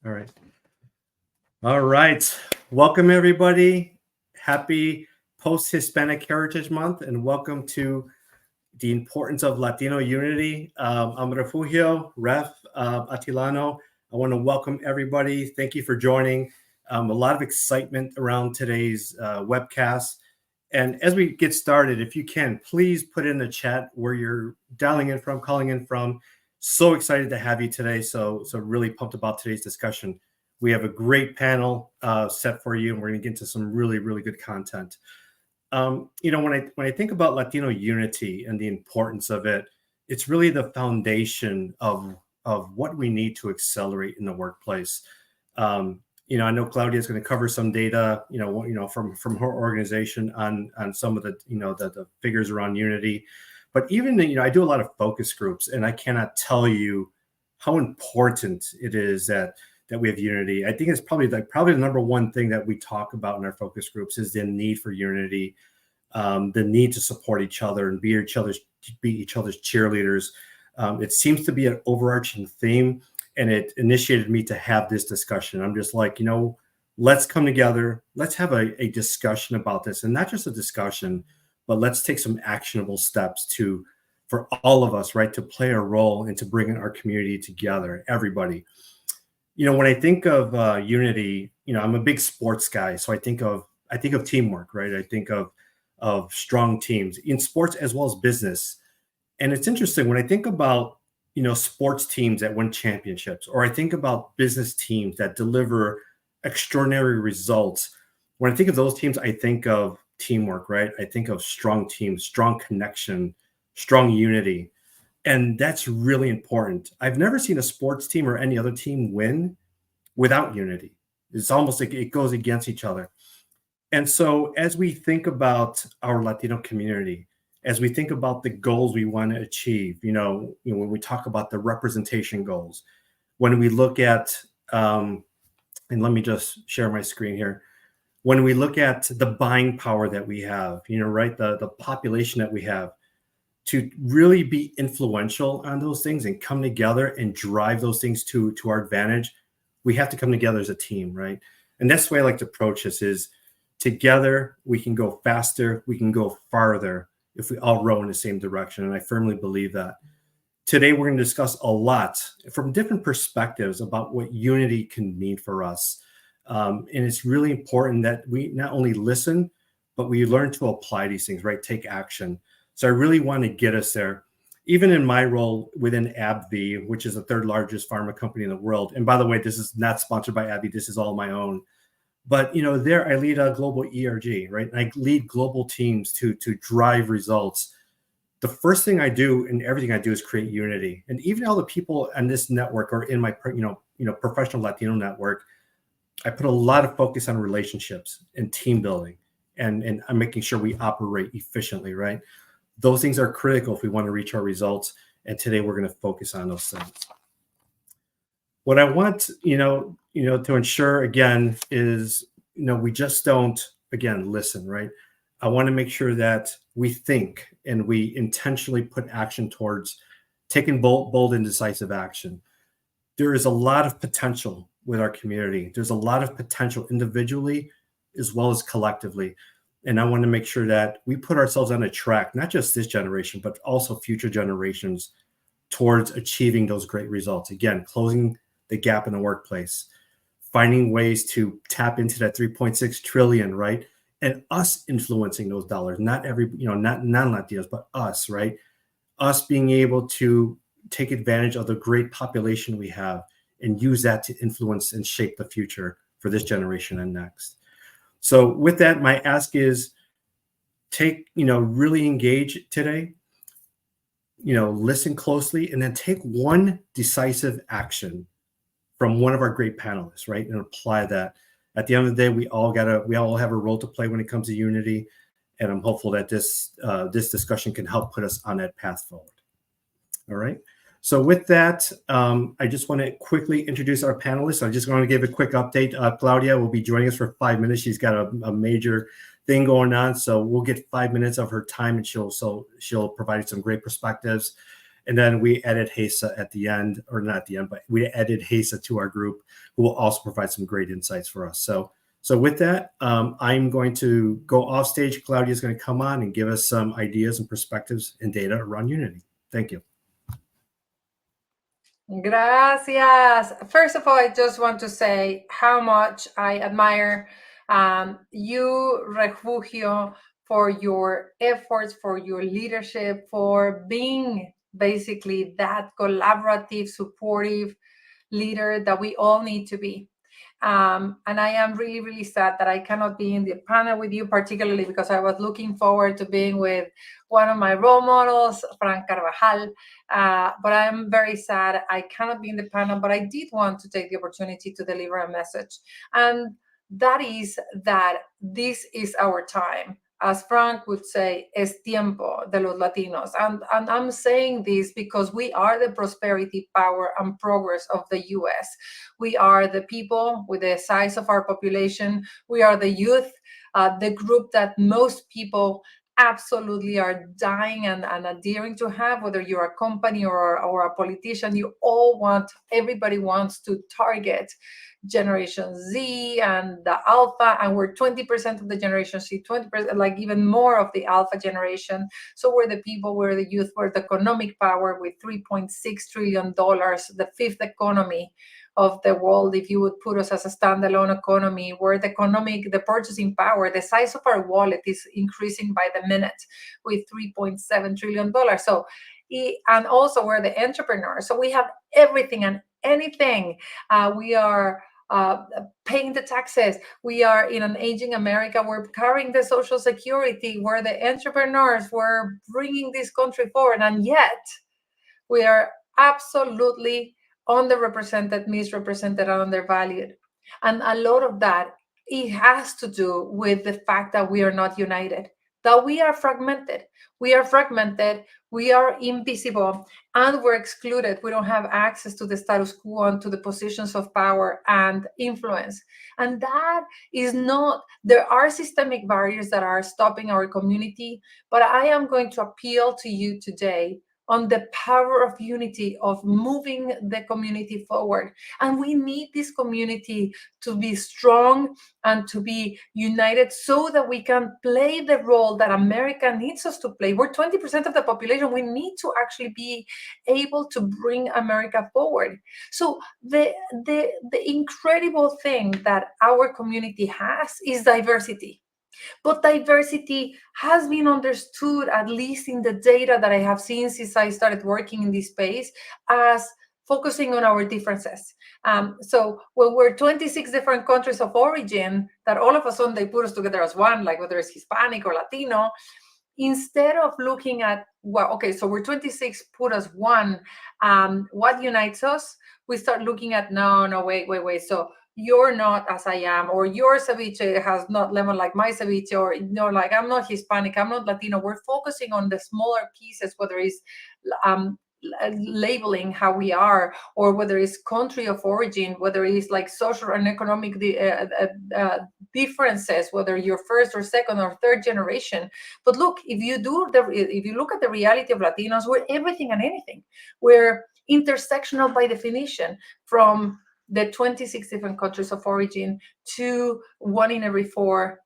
All right. All right. Welcome, everybody. Happy Post-Hispanic Heritage Month, and welcome to the Importance of Latino Unity. I'm Refugio, Ref Atilano. I want to welcome everybody. Thank you for joining. A lot of excitement around today's webcast. And as we get started, if you can, please put in the chat where you're dialing in from, calling in from. So excited to have you today. So really pumped about today's discussion. We have a great panel set for you, and we're going to get into some really, really good content. When I think about Latino unity and the importance of it, it's really the foundation of what we need to accelerate in the workplace. I know Claudia is going to cover some data, from her organization on some of the figures around unity. But even, I do a lot of focus groups, and I cannot tell you how important it is that we have unity. I think it's probably the number one thing that we talk about in our focus groups is the need for unity, the need to support each other and be each other's cheerleaders. It seems to be an overarching theme, and it initiated me to have this discussion. I'm just like, let's come together. Let's have a discussion about this, and not just a discussion, but let's take some actionable steps for all of us, right, to play a role and to bring our community together, everybody. When I think of unity, I'm a big sports guy, so I think of teamwork, right? I think of strong teams in sports as well as business. And it's interesting when I think about sports teams that win championships, or I think about business teams that deliver extraordinary results. When I think of those teams, I think of teamwork, right? I think of strong teams, strong connection, strong unity. And that's really important. I've never seen a sports team or any other team win without unity. It's almost like it goes against each other. And so as we think about our Latino community, as we think about the goals we want to achieve, when we talk about the representation goals, when we look at, and let me just share my screen here. When we look at the buying power that we have, right, the population that we have, to really be influential on those things and come together and drive those things to our advantage, we have to come together as a team, right? And that's the way I like to approach this is together we can go faster, we can go farther if we all row in the same direction. And I firmly believe that. Today we're going to discuss a lot from different perspectives about what unity can mean for us. And it's really important that we not only listen, but we learn to apply these things, right? Take action. So I really want to get us there. Even in my role within AbbVie, which is the third largest pharma company in the world. And by the way, this is not sponsored by AbbVie. This is all my own. But, there I lead a global ERG, right? And I lead global teams to drive results. The first thing I do and everything I do is create unity. And even all the people on this network or in my, professional Latino network, I put a lot of focus on relationships and team building. And I'm making sure we operate efficiently, right? Those things are critical if we want to reach our results. And today we're going to focus on those things. What I want, to ensure again is, we just don't, again, listen, right? I want to make sure that we think and we intentionally put action towards taking bold and decisive action. There is a lot of potential with our community. There's a lot of potential individually as well as collectively. And I want to make sure that we put ourselves on a track, not just this generation, but also future generations towards achieving those great results. Again, closing the gap in the workplace, finding ways to tap into that 3.6 trillion, right? And us influencing those dollars, not not non-Latinos, but us, right? Us being able to take advantage of the great population we have and use that to influence and shape the future for this generation and next. So with that, my ask is really engage today, listen closely, and then take one decisive action from one of our great panelists, right? And apply that. At the end of the day, we all have a role to play when it comes to unity. And I'm hopeful that this discussion can help put us on that path forward. All right. So with that, I just want to quickly introduce our panelists. I just want to give a quick update. Claudia will be joining us for 5 minutes. She's got a major thing going on, so we'll get 5 minutes of her time, and she'll provide some great perspectives. And then we added Hesa at the end, or not at the end, but we added Hesa to our group, who will also provide some great insights for us. So with that, I'm going to go off stage. Claudia is going to come on and give us some ideas and perspectives and data around Unity. Thank you. Gracias. First of all, I just want to say how much I admire you, Refugio, for your efforts, for your leadership, for being basically that collaborative, supportive leader that we all need to be. And I am really, really sad that I cannot be in the panel with you, particularly because I was looking forward to being with one of my role models, Fran Carvajal. But I'm very sad I cannot be in the panel, but I did want to take the opportunity to deliver a message. And that is that this is our time. As Frank would say, es tiempo de los Latinos. And I'm saying this because we are the prosperity, power, and progress of the U.S. We are the people with the size of our population. We are the youth, the group that most people absolutely are dying and adhering to have, whether you're a company or a politician. Everybody wants to target Generation Z and the Alpha, and we're 20% of the Generation Z, 20%, like even more of the Alpha generation. So we're the people, we're the youth, we're the economic power with $3.6 trillion, the fifth economy of the world. If you would put us as a standalone economy, where the purchasing power, the size of our wallet is increasing by the minute with $3.7 trillion. So, and also we're the entrepreneurs. So we have everything and anything. We are paying the taxes. We are in an aging America. We're carrying the Social Security. We're the entrepreneurs. We're bringing this country forward. And yet we are absolutely underrepresented, misrepresented, and undervalued. And a lot of that, it has to do with the fact that we are not united, that we are fragmented. We are fragmented, we are invisible, and we're excluded. We don't have access to the status quo and to the positions of power and influence. And that is not, there are systemic barriers that are stopping our community, but I am going to appeal to you today on the power of unity, of moving the community forward. And we need this community to be strong and to be united so that we can play the role that America needs us to play. We're 20% of the population. We need to actually be able to bring America forward. So the incredible thing that our community has is diversity. But diversity has been understood, at least in the data that I have seen since I started working in this space, as focusing on our differences. So when we're 26 different countries of origin, that all of a sudden they put us together as one, like whether it's Hispanic or Latino, instead of looking at, well, okay, so we're 26, put us one, what unites us? We start looking at, no, wait. So you're not as I am, or your ceviche has not lemon like my ceviche, or like I'm not Hispanic, I'm not Latino. We're focusing on the smaller pieces, whether it's labeling how we are, or whether it's country of origin, whether it's like social and economic differences, whether you're first or second or third generation. But look, if you look at the reality of Latinos, we're everything and anything. We're intersectional by definition, from the 26 different countries of origin to 1 in every 4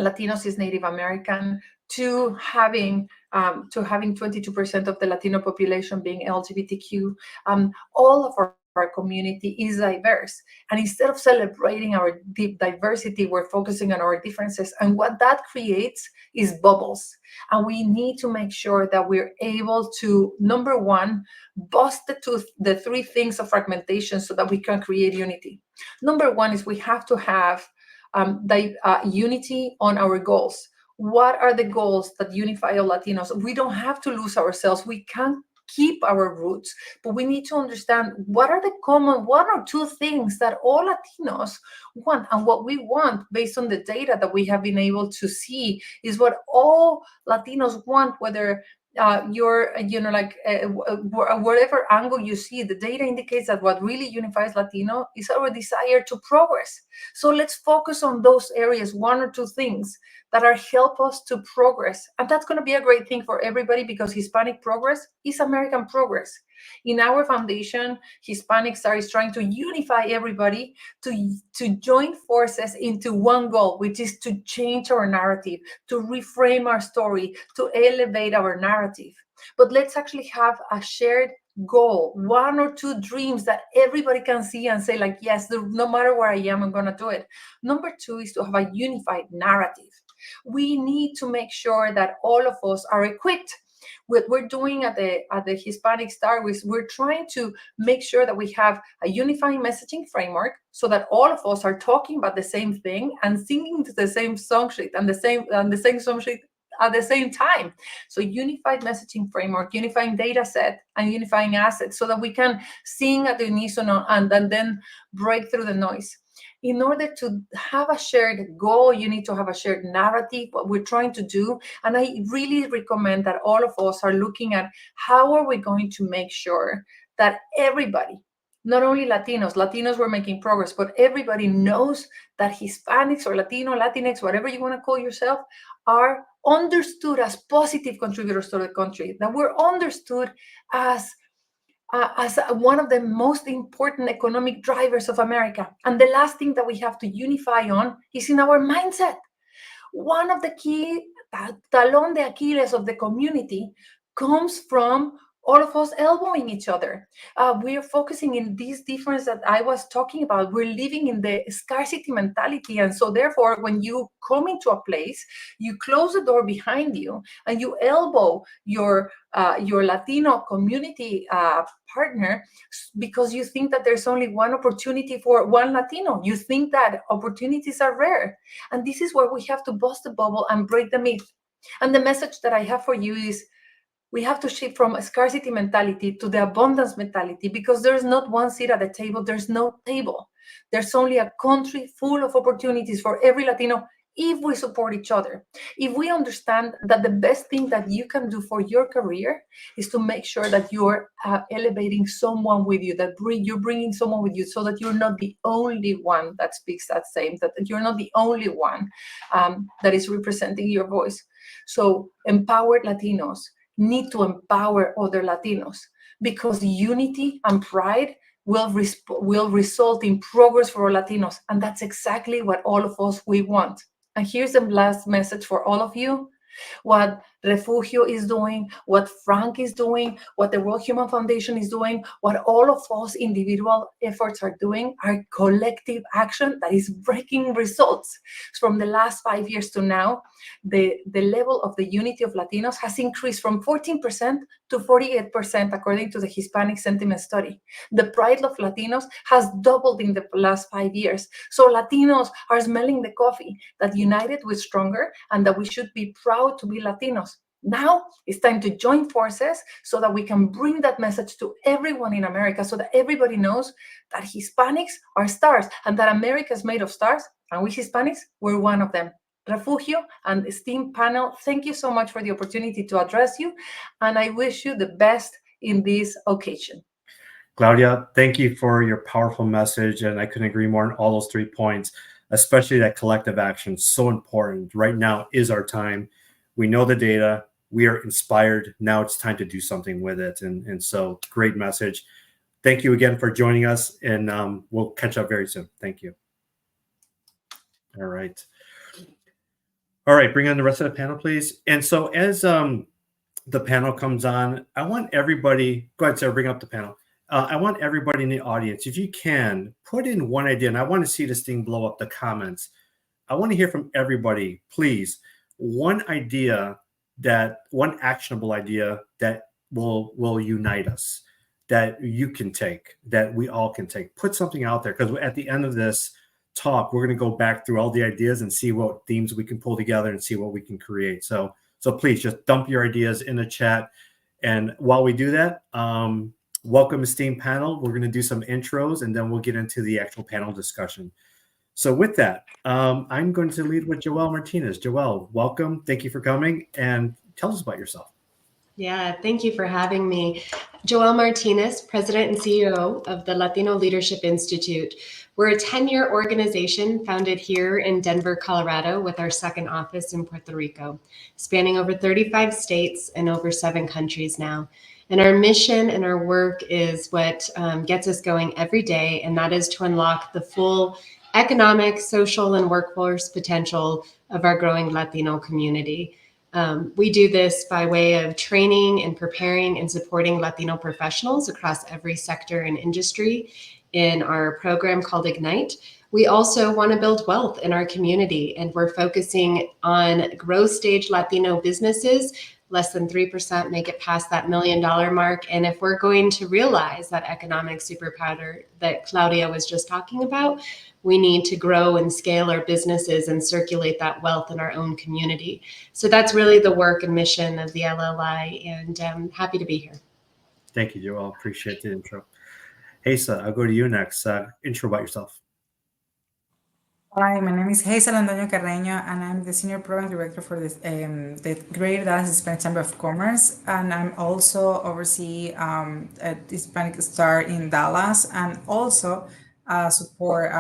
Latinos is Native American, to having 22% of the Latino population being LGBTQ. All of our community is diverse. And instead of celebrating our deep diversity, we're focusing on our differences. And what that creates is bubbles. And we need to make sure that we're able to, number one, bust the 3 things of fragmentation so that we can create unity. Number one is we have to have unity on our goals. What are the goals that unify all Latinos? We don't have to lose ourselves. We can keep our roots, but we need to understand what are the common 1 or 2 things that all Latinos want. And what we want, based on the data that we have been able to see, is what all Latinos want, whether whatever angle you see, the data indicates that what really unifies Latino is our desire to progress. So let's focus on those areas, one or two things that are help us to progress. And that's going to be a great thing for everybody, because Hispanic progress is American progress. In our foundation, Hispanic Star is trying to unify everybody to join forces into one goal, which is to change our narrative, to reframe our story, to elevate our narrative. But let's actually have a shared goal, one or two dreams that everybody can see and say, like, yes, no matter where I am, I'm going to do it. Number two is to have a unified narrative. We need to make sure that all of us are equipped. What we're doing at the Hispanic Star is we're trying to make sure that we have a unifying messaging framework, so that all of us are talking about the same thing and singing to the same song sheet and the same song sheet at the same time. So unified messaging framework, unifying data set, and unifying assets, so that we can sing at the unisono and then break through the noise. In order to have a shared goal, you need to have a shared narrative, what we're trying to do. And I really recommend that all of us are looking at how are we going to make sure that everybody, not only Latinos were making progress, but everybody knows that Hispanics or Latinx, whatever you want to call yourself, are understood as positive contributors to the country, that we're understood as one of the most important economic drivers of America. And the last thing that we have to unify on is in our mindset. One of the key talon de Achilles of the community comes from all of us elbowing each other. We are focusing in this difference that I was talking about. We're living in the scarcity mentality. And so therefore, when you come into a place, you close the door behind you and you elbow your Latino community partner, because you think that there's only one opportunity for one Latino. You think that opportunities are rare. And this is where we have to bust the bubble and break the myth. And the message that I have for you is, we have to shift from a scarcity mentality to the abundance mentality, because there's not one seat at the table. There's no table. There's only a country full of opportunities for every Latino if we support each other. If we understand that the best thing that you can do for your career is to make sure that you're elevating someone with you, that you're bringing someone with you, so that you're not the only one that speaks that same, that you're not the only one that is representing your voice. So empowered Latinos need to empower other Latinos, because unity and pride will result in progress for all Latinos. And that's exactly what all of us, we want. And here's the last message for all of you. What Refugio is doing, what Frank is doing, what the World Human Foundation is doing, what all of us individual efforts are doing, are collective action that is breaking results. From the last 5 years to now, the level of the unity of Latinos has increased from 14% to 48%, according to the Hispanic Sentiment Study. The pride of Latinos has doubled in the last 5 years. So Latinos are smelling the coffee, that united we're stronger, and that we should be proud to be Latinos. Now it's time to join forces so that we can bring that message to everyone in America, so that everybody knows that Hispanics are stars, and that America is made of stars, and we Hispanics, we're one of them. Refugio and esteemed panel, thank you so much for the opportunity to address you, and I wish you the best in this occasion. Claudia, thank you for your powerful message, and I couldn't agree more on all those 3 points, especially that collective action. So important. Right now is our time. We know the data. We are inspired. Now it's time to do something with it. And so great message. Thank you again for joining us, and we'll catch up very soon. Thank you. All right. All right, bring on the rest of the panel, please. And so as the panel comes on, I want everybody, go ahead, Sarah, bring up the panel. I want everybody in the audience, if you can, put in one idea, and I want to see this thing blow up the comments. I want to hear from everybody, please. One idea, one actionable idea that will unite us, that you can take, that we all can take. Put something out there, because at the end of this talk, we're going to go back through all the ideas and see what themes we can pull together and see what we can create. So please just dump your ideas in the chat. And while we do that, welcome, esteemed panel. We're going to do some intros, and then we'll get into the actual panel discussion. So with that, I'm going to lead with Joel Martinez. Joel, welcome. Thank you for coming, and tell us about yourself. Yeah, thank you for having me. Joelle Martinez, President and CEO of the Latino Leadership Institute. We're a 10-year organization founded here in Denver, Colorado, with our second office in Puerto Rico, spanning over 35 states and over 7 countries now. And our mission and our work is what gets us going every day, and that is to unlock the full economic, social, and workforce potential of our growing Latino community. We do this by way of training and preparing and supporting Latino professionals across every sector and industry in our program called Ignite. We also want to build wealth in our community, and we're focusing on growth stage Latino businesses. Less than 3% make it past that $1 million mark. And if we're going to realize that economic superpower that Claudia was just talking about, we need to grow and scale our businesses and circulate that wealth in our own community. So that's really the work and mission of the LLI, and I'm happy to be here. Thank you, Joel. Appreciate the intro. Hazel, I'll go to you next. Intro about yourself. Hi, my name is Hazel Antonio Carreño, and I'm the Senior Program Director for this, the Greater Dallas Hispanic Chamber of Commerce, and I'm also oversee a Hispanic Star in Dallas, and also support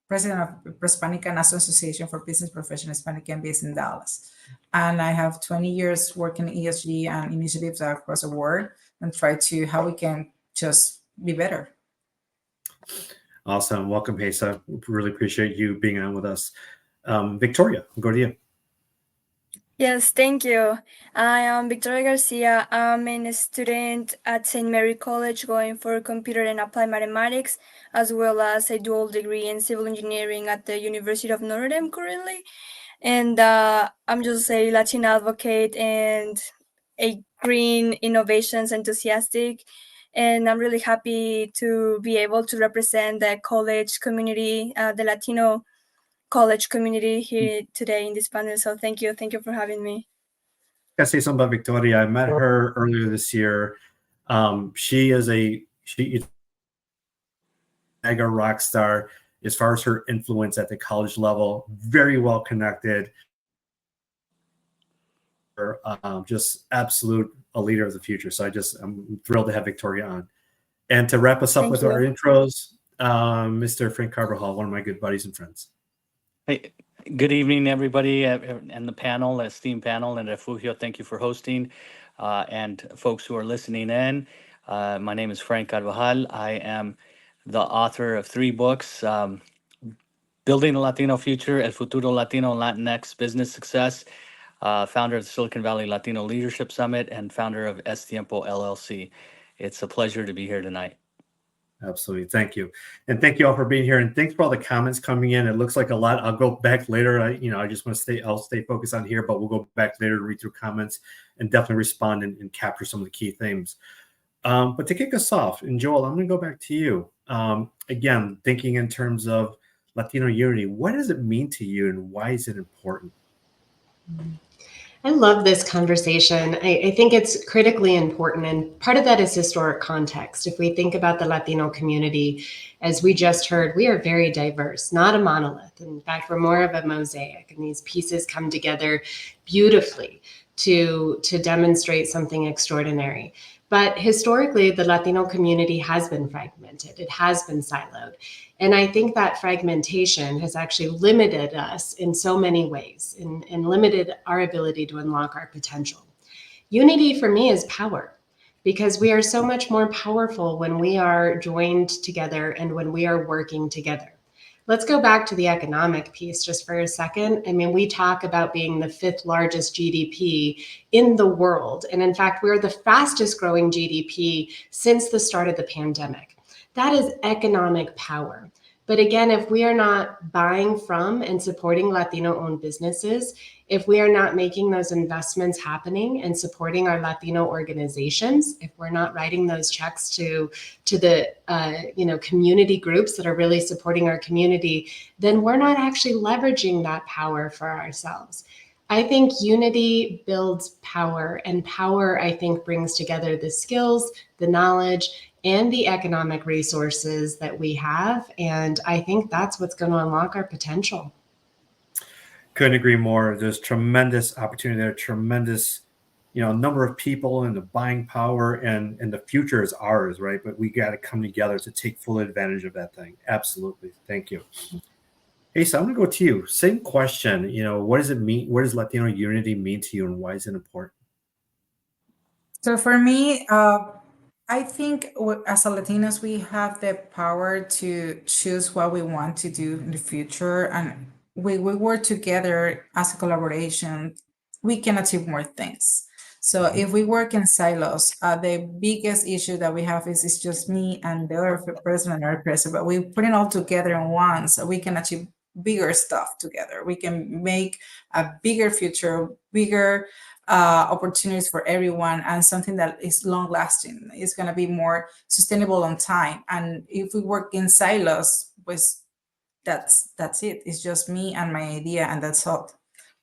President of Hispanic National Association for Business Professional Hispanic MBAs in Dallas. And I have 20 years working in ESG and initiatives across the world and try to how we can just be better. Awesome. Welcome, Hazel. Really appreciate you being on with us. Victoria, I'll go to you. Yes, thank you. I am Victoria Garcia. I'm a student at St. Mary College going for computer and applied mathematics, as well as a dual degree in civil engineering at the University of Notre Dame currently. And I'm just a Latin advocate and a green innovations enthusiastic. And I'm really happy to be able to represent the college community, the Latino college community here today in this panel. So thank you for having me. I gotta say something about Victoria. I met her earlier this year. She is a mega rock star as far as her influence at the college level. Very well connected. Just absolute a leader of the future. So I'm thrilled to have Victoria on. And to wrap us up with our intros, Mr. Frank Carvajal, one of my good buddies and friends. Hey, good evening, everybody, and the panel, esteemed panel, and Refugio. Thank you for hosting, and folks who are listening in. My name is Frank Carvajal. I am the author of 3 books: Building a Latino Future, El Futuro Latino and Latinx Business Success, founder of the Silicon Valley Latino Leadership Summit, and founder of Es Tiempo LLC. It's a pleasure to be here tonight. Absolutely. Thank you. And thank you all for being here. And thanks for all the comments coming in. It looks like a lot. I'll go back later. I just want to I'll stay focused on here, but we'll go back later to read through comments and definitely respond and capture some of the key themes. But to kick us off, and Joel, I'm going to go back to you. Again, thinking in terms of Latino unity, what does it mean to you and why is it important? I love this conversation. I think it's critically important, and part of that is historic context. If we think about the Latino community, as we just heard, we are very diverse, not a monolith. In fact, we're more of a mosaic, and these pieces come together beautifully to demonstrate something extraordinary. But historically, the Latino community has been fragmented. It has been siloed. And I think that fragmentation has actually limited us in so many ways and limited our ability to unlock our potential. Unity for me is power, because we are so much more powerful when we are joined together and when we are working together. Let's go back to the economic piece just for a second. I mean, we talk about being the 5th largest GDP in the world. And in fact, we're the fastest growing GDP since the start of the pandemic. That is economic power. But again, if we are not buying from and supporting Latino-owned businesses, if we are not making those investments happening and supporting our Latino organizations, if we're not writing those checks to the community groups that are really supporting our community, then we're not actually leveraging that power for ourselves. I think unity builds power, and power, I think, brings together the skills, the knowledge, and the economic resources that we have. And I think that's what's going to unlock our potential. Couldn't agree more. There's tremendous opportunity there, tremendous number of people and the buying power, and the future is ours, right? But we got to come together to take full advantage of that thing. Absolutely. Thank you. Hey, so I'm going to go to you. Same question. What does it mean? What does Latino unity mean to you, and why is it important? So for me, I think as a Latinos, we have the power to choose what we want to do in the future. And we work together as a collaboration, we can achieve more things. So if we work in silos, the biggest issue that we have is it's just me and the other person and our person, but we put it all together in one, so we can achieve bigger stuff together. We can make a bigger future, bigger opportunities for everyone, and something that is long lasting. It's going to be more sustainable on time. And if we work in silos, pues that's it. It's just me and my idea, and that's all.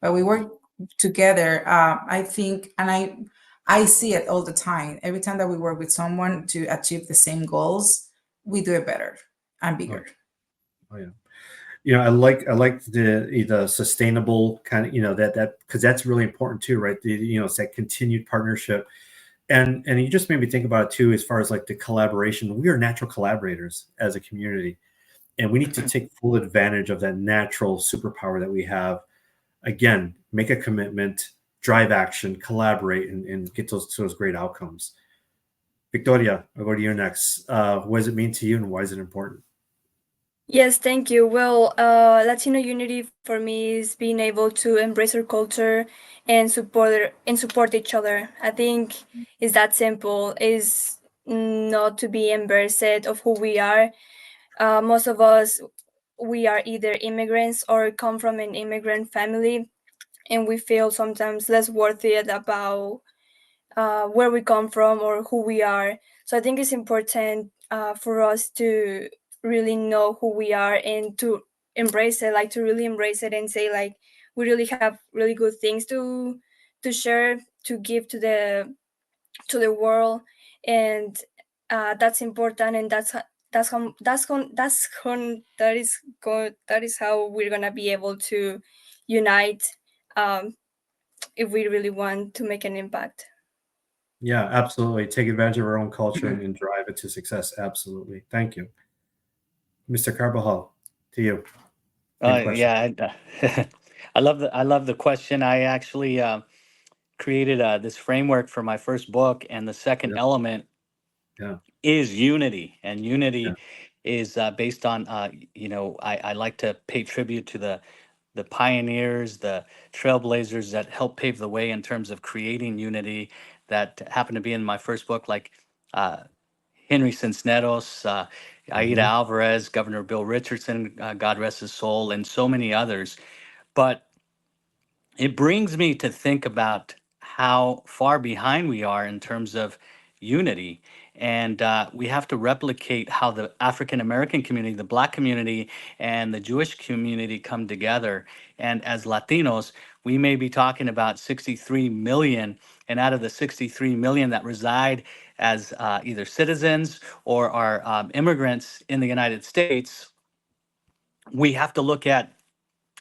But we work together. I think, and I see it all the time. Every time that we work with someone to achieve the same goals, we do it better and bigger. Oh yeah. I like the sustainable kind of, that because that's really important too, right? It's that continued partnership, and you just made me think about it too, as far as like the collaboration. We are natural collaborators as a community, and we need to take full advantage of that natural superpower that we have. Again, make a commitment, drive action, collaborate, and get those great outcomes. Victoria, I'll go to you next. What does it mean to you, and why is it important? Yes, thank you. Well, Latino unity for me is being able to embrace our culture and support each other. I think it's that simple. Is not to be embarrassed of who we are. Most of us, we are either immigrants or come from an immigrant family, and we feel sometimes less worthy about where we come from or who we are. So I think it's important for us to really know who we are and to embrace it, like to really embrace it and say like we really have really good things to share, to give to the world, and that's important, and that is how we're gonna be able to unite if we really want to make an impact. Yeah, absolutely. Take advantage of our own culture and drive it to success. Absolutely. Thank you. Mr. Carbajal, to you. Same question. Yeah, I love the question. I actually created this framework for my first book, and the second Yeah. element Yeah. is unity, and unity Yeah. is based on I like to pay tribute to the pioneers, the trailblazers that helped pave the way in terms of creating unity, that happened to be in my first book, like Henry Cisneros, Aida Mhm. Alvarez, Governor Bill Richardson, God rest his soul, and so many others. But it brings me to think about how far behind we are in terms of unity. And we have to replicate how the African American community, the Black community, and the Jewish community come together. And as Latinos, we may be talking about 63 million. And out of the 63 million that reside as either citizens or are immigrants in the United States, we have to look at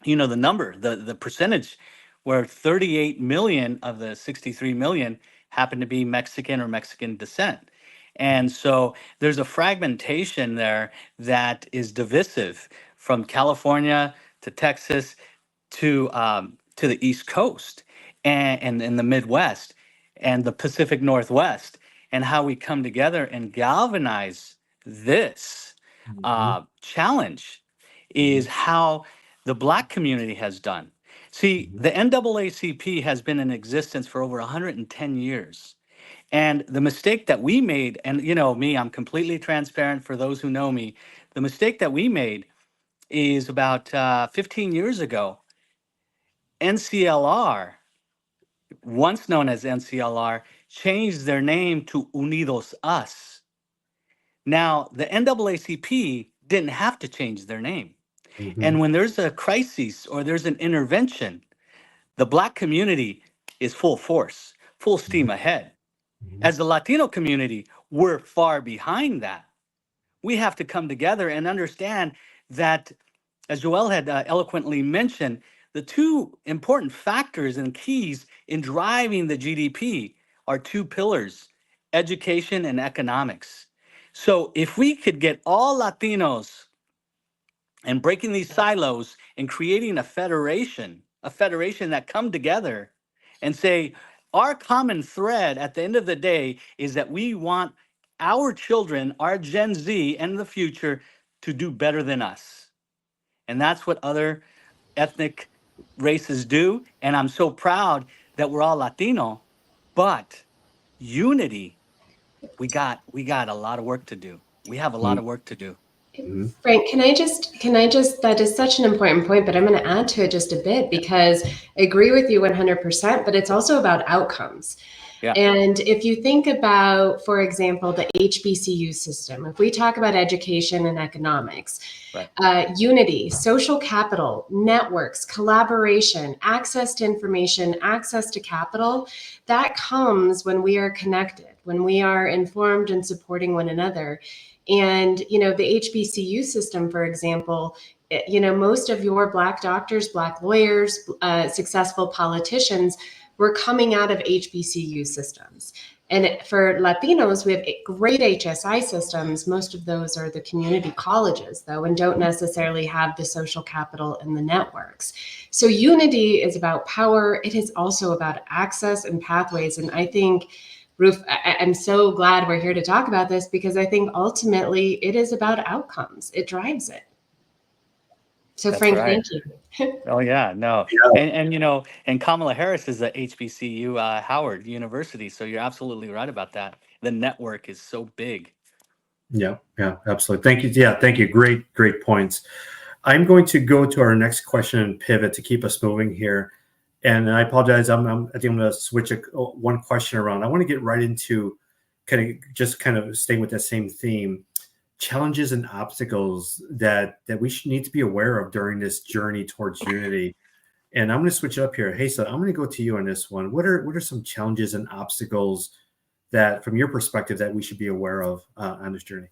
the number, the percentage, where 38 million of the 63 million happen to be Mexican or Mexican descent. And so there's a fragmentation there that is divisive, from California to Texas to the East Coast, and in the Midwest and the Pacific Northwest, and how we come together and galvanize this Mhm. challenge is Mhm. how the Black community has done. See, Mhm. the NAACP has been in existence for over 110 years. And the mistake that we made, and me, I'm completely transparent for those who know me, the mistake that we made is about 15 years ago. NCLR, once known as NCLR, changed their name to Unidos Us. Now, the NAACP didn't have to change their name. And Mhm. when there's a crisis or there's an intervention, the Black community is full force, full steam Mhm. ahead. Mhm. As the Latino community, we're far behind that. We have to come together and understand that, as Joel had eloquently mentioned, the two important factors and keys in driving the GDP are two pillars, education and economics. So if we could get all Latinos and breaking these silos and creating a federation that come together and say, our common thread at the end of the day is that we want our children, our Gen Z and the future to do better than us. And that's what other ethnic races do. And I'm so proud that we're all Latino, but unity, we got a lot of work to do. We have a lot of work to do. Frank, can I just, that is such an important point, but I'm going to add to it just a bit because I agree with you 100%, but it's also about outcomes. Yeah. And if you think about, for example, the HBCU system, if we talk about education and economics, Right. unity, social capital, networks, collaboration, access to information, access to capital, that comes when we are connected, when we are informed and supporting one another. And, you know, the HBCU system, for example, you know, most of your Black doctors, Black lawyers, successful politicians were coming out of HBCU systems. And for Latinos, we have great HSI systems. Most of those are the community colleges, though, and don't necessarily have the social capital and the networks. So unity is about power. It is also about access and pathways. And I think, Ruth, I'm so glad we're here to talk about this because I think ultimately it is about outcomes. It drives it. So That's Frank, right. thank you. Oh yeah, no, Yeah. and you know, and Kamala Harris is at HBCU Howard University, so you're absolutely right about that. The network is so big. Yeah, absolutely. Thank you. Yeah, thank you. Great points. I'm going to go to our next question and pivot to keep us moving here. And I apologize. I think I'm going to switch one question around. I want to get right into kind of staying with that same theme, challenges and obstacles that we should need to be aware of during this journey towards unity. And I'm going to switch it up here. Hey, so I'm going to go to you on this one. What are some challenges and obstacles that, from your perspective, that we should be aware of on this journey?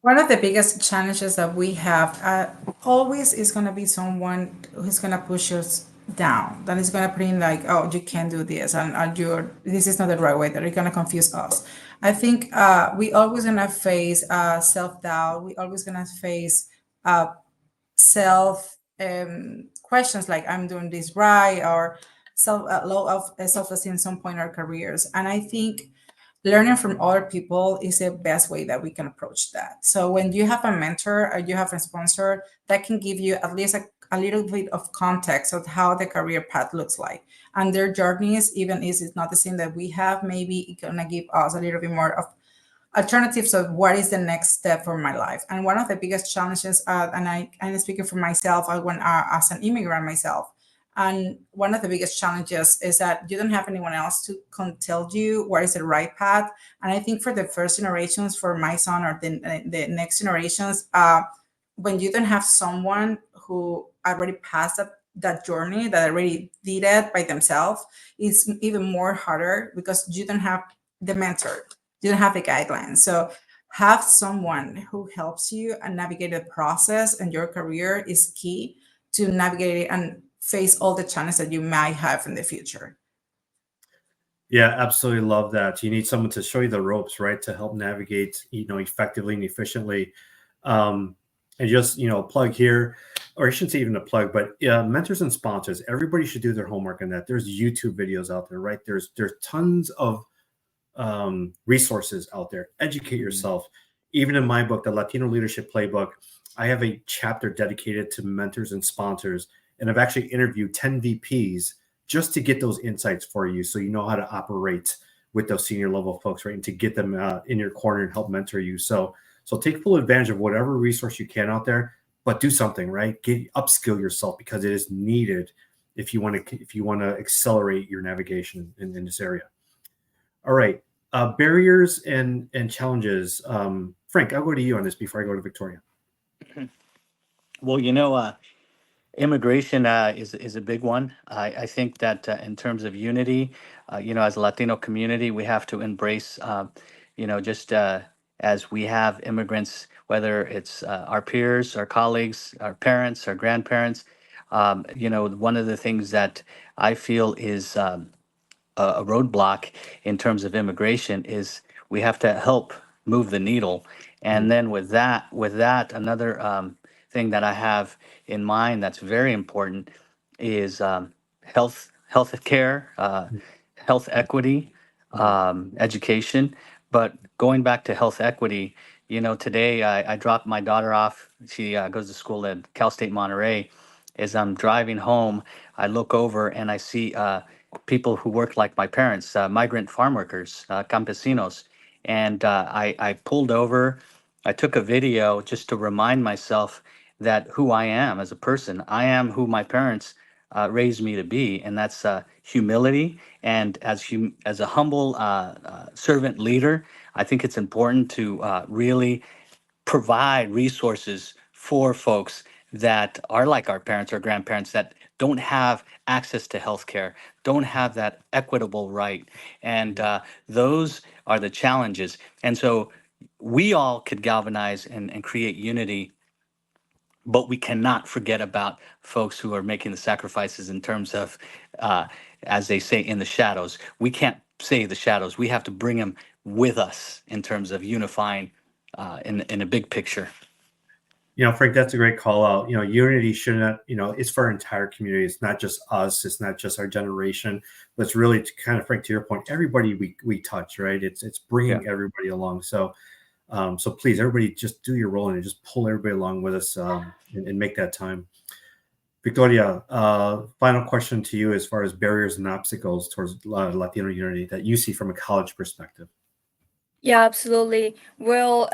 One of the biggest challenges that we have always is going to be someone who's going to push us down. That is going to put in like, oh, you can't do this, and this is not the right way. That are going to confuse us. I think we always going to face self-doubt. We always going to face self questions like, I'm doing this right, or low of self-esteem at some point in our careers. And I think learning from other people is the best way that we can approach that. So when you have a mentor or you have a sponsor, that can give you at least a little bit of context of how the career path looks like. And their journeys, even if it's not the same that we have, maybe it's gonna give us a little bit more of alternatives of what is the next step for my life. And one of the biggest challenges, and I'm speaking for myself, I went as an immigrant myself. And one of the biggest challenges is that you don't have anyone else to tell you what is the right path. And I think for the first generations, for my son or the next generations, when you don't have someone who already passed that journey, that already did it by themselves, it's even more harder because you don't have the mentor, you don't have the guidelines. So have someone who helps you and navigate the process and your career is key to navigate it and face all the challenges that you might have in the future. Yeah, absolutely love that. You need someone to show you the ropes, right, to help navigate, effectively and efficiently. And just, plug here, or I shouldn't say even a plug, but mentors and sponsors. Everybody should do their homework on that. There's YouTube videos out there, right? There's tons of resources out there. Educate yourself. Even in my book, the Latino Leadership Playbook, I have a chapter dedicated to mentors and sponsors, and I've actually interviewed 10 VPs just to get those insights for you, so you know how to operate with those senior level folks, right, and to get them in your corner and help mentor you. So take full advantage of whatever resource you can out there, but do something, right? Upskill yourself, because it is needed if you want to accelerate your navigation in this area. All right, barriers and challenges. Frank, I'll go to you on this before I go to Victoria. Well, immigration is a big one. I think that in terms of unity, as a Latino community, we have to embrace, just as we have immigrants, whether it's our peers, our colleagues, our parents, our grandparents, One of the things that I feel is a roadblock in terms of immigration is we have to help move the needle. And then with that, another thing that I have in mind that's very important is health care, health equity, education. But going back to health equity, today I dropped my daughter off. She goes to school at Cal State Monterey. As I'm driving home, I look over and I see people who work like my parents, migrant farm workers, campesinos. And I pulled over. I took a video just to remind myself that who I am as a person. I am who my parents raised me to be, and that's humility. And as a humble servant leader, I think it's important to really provide resources for folks that are like our parents or grandparents that don't have access to healthcare, don't have that equitable right. And those are the challenges. And so we all could galvanize and create unity, but we cannot forget about folks who are making the sacrifices in terms of, as they say, in the shadows. We can't say the shadows. We have to bring them with us in terms of unifying in a big picture. Frank, that's a great call out. Unity should not, it's for our entire community. It's not just us. It's not just our generation. But it's really, to kind of, Frank, to your point, everybody we touch, right? It's bringing everybody along. So please, everybody, just do your role and just pull everybody along with us and make that time. Victoria, final question to you as far as barriers and obstacles towards Latino unity that you see from a college perspective. Yeah, absolutely. Well,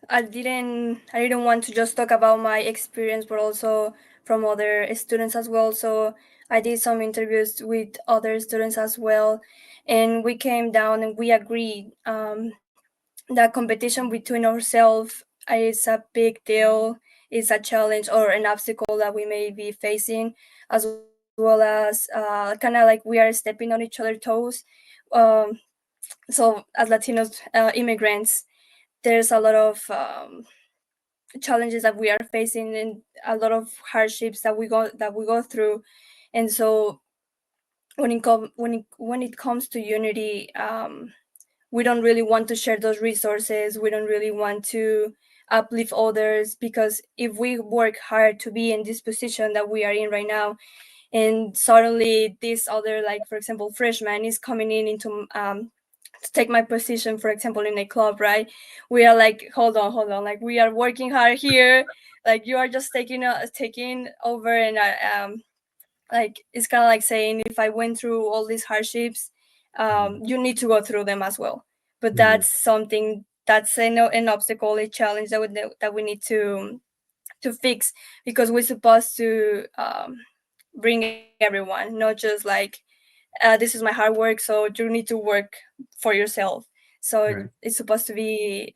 I didn't want to just talk about my experience, but also from other students as well. So I did some interviews with other students as well, and we came down and we agreed that competition between ourselves is a big deal, is a challenge or an obstacle that we may be facing, as well as kind of like we are stepping on each other's toes. So as Latinos immigrants, there's a lot of challenges that we are facing and a lot of hardships that we go through. And so when it comes to unity, we don't really want to share those resources. We don't really want to uplift others, because if we work hard to be in this position that we are in right now, and suddenly this other, like for example, freshman is coming into to take my position, for example, in a club, right? We are like, hold on, like we are working hard here, like you are just taking over, and like it's kind of like saying, if I went through all these hardships, you need to go through them as well. But that's something that's an obstacle, a challenge that we need to fix, because we're supposed to bring everyone, not just like this is my hard work, so you need to work for yourself. So Right. it's supposed to be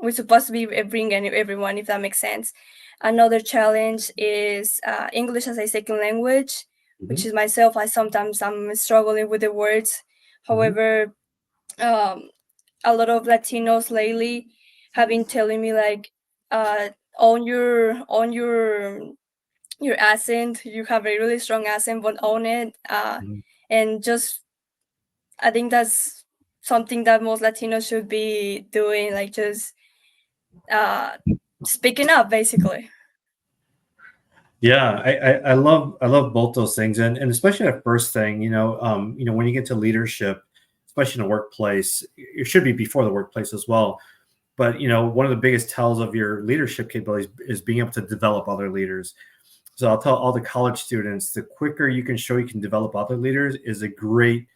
we're supposed to be bringing everyone, if that makes sense. Another challenge is English as a second language, which is myself. I'm struggling with the words. However, a lot of Latinos lately have been telling me like, own your accent. You have a really strong accent, but own it. And just, I think that's something that most Latinos should be doing, like just speaking up, basically. Yeah, I love both those things, and especially that first thing, when you get to leadership, especially in a workplace, it should be before the workplace as well. But one of the biggest tells of your leadership capabilities is being able to develop other leaders. So I'll tell all the college students, the quicker you can show you can develop other leaders is a great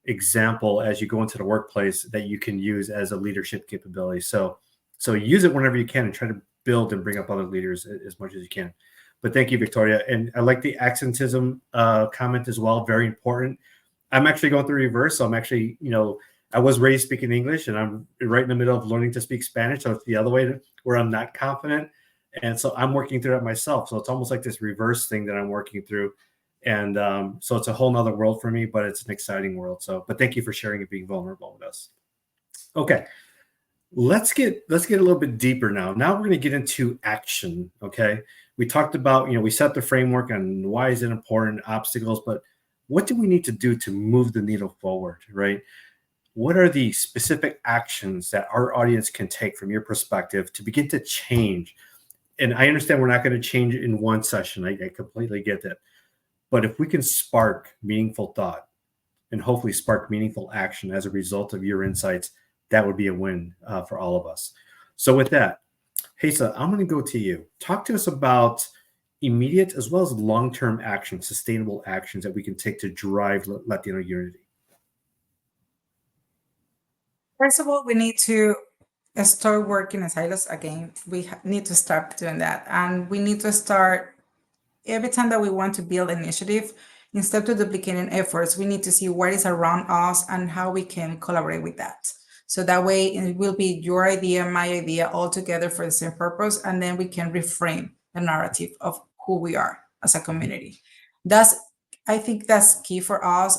example as you go into the workplace that you can use as a leadership capability. So use it whenever you can and try to build and bring up other leaders as much as you can. But thank you, Victoria. And I like the accentism comment as well. Very important. I'm actually going through reverse. So I'm actually, I was raised speaking English and I'm right in the middle of learning to speak Spanish. So it's the other way where I'm not confident. And so I'm working through it myself. So it's almost like this reverse thing that I'm working through. And so it's a whole nother world for me, but it's an exciting world. But thank you for sharing and being vulnerable with us. Okay. Let's get a little bit deeper now. Now we're going to get into action. Okay. we talked about, we set the framework on why is it important, obstacles, but what do we need to do to move the needle forward, right? What are the specific actions that our audience can take from your perspective to begin to change? And I understand we're not going to change it in one session. I completely get that. But if we can spark meaningful thought and hopefully spark meaningful action as a result of your insights, that would be a win for all of us. So with that, Hesa, I'm going to go to you. Talk to us about immediate as well as long-term actions, sustainable actions that we can take to drive Latino unity. First of all, we need to start working in silos again. We need to start doing that. And we need to start every time that we want to build initiative, instead of duplicating efforts, we need to see what is around us and how we can collaborate with that. So that way it will be your idea, my idea, all together for the same purpose. And then we can reframe the narrative of who we are as a community. I think that's key for us.